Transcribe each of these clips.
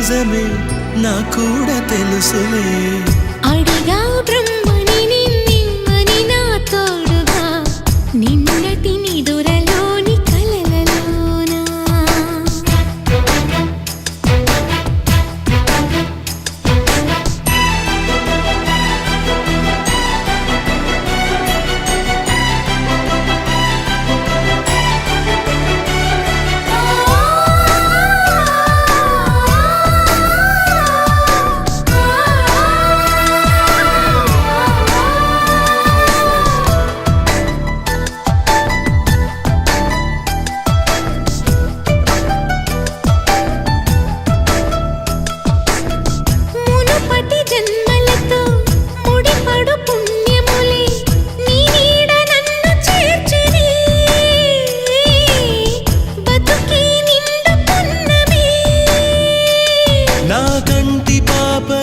నిజమే నా కూడా తెలుసులే అడిగా బ్రహ్మని నిన్నని నా తోడుగా నిన్నటి నిదురలోని కలలలోనా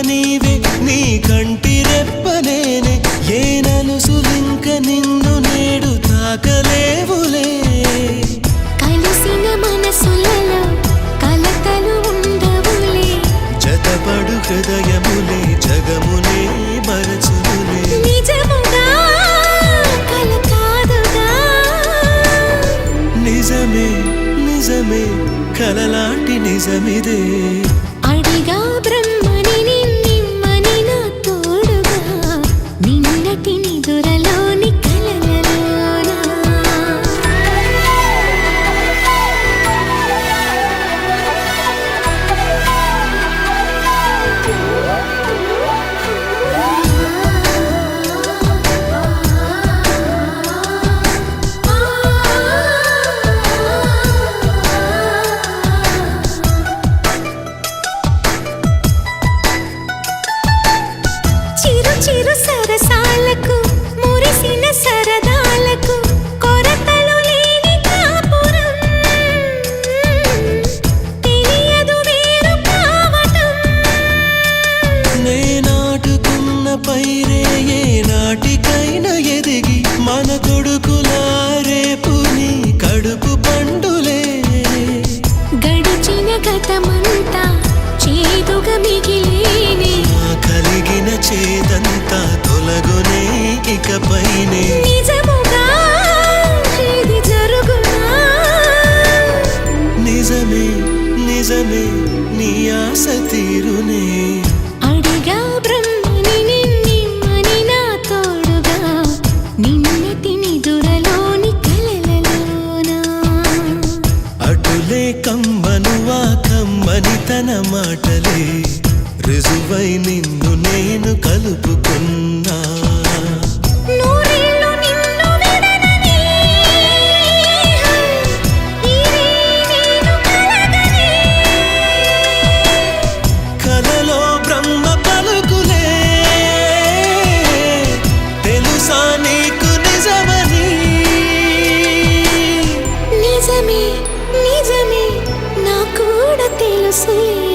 నీవే నీ కంటి రెప్పనేనే ఏ నలుసులింక నిన్ను నేడు తాకలేవులే కలిసిన మనసులలో కలతలు ఉండవులే జతపడు హృదయములే జగమునే మరచులే నిజముగా కల కాదుగా నిజమే నిజమే కలలాంటి నిజమిదే అడిగా బ్రహ్మని నిన్నని నా తోడుగా నిన్నటి నిదురలోని కలలలోనా చిరు సరసాలకు మురిసిన సరదాలకు కొరతలు లేని కాపురం తెలియదు వేరు కావటం నే నాటుకున్న పైరే ఏ నాటికైనా ఎదిగి మన కొడుకులా రేపు నీ కడుపు పండులే గడిచిన గతమంతా చేదుగా మిగిలేనే కలిగిన చేదంతా తొలగునే ఇకపైనే నిజముగా ఇది జరుగునా నిజమే నిజమే నీ ఆశ తీరునే అడిగా బ్రహ్మని నిన్నని నా తోడుగా నిన్నటి నిదురలోని కలలలోనా అటులే కమ్మనువా కమ్మని తన మాటలే రుజువై నిన్ను నేను కలుపుకున్నా నూరేళ్ళు నిన్ను విడనని నేను కలగని కలలో బ్రహ్మ పలుకులే తెలుసా నీకు నిజమని నిజమే నిజమే నా కూడా తెలుసులే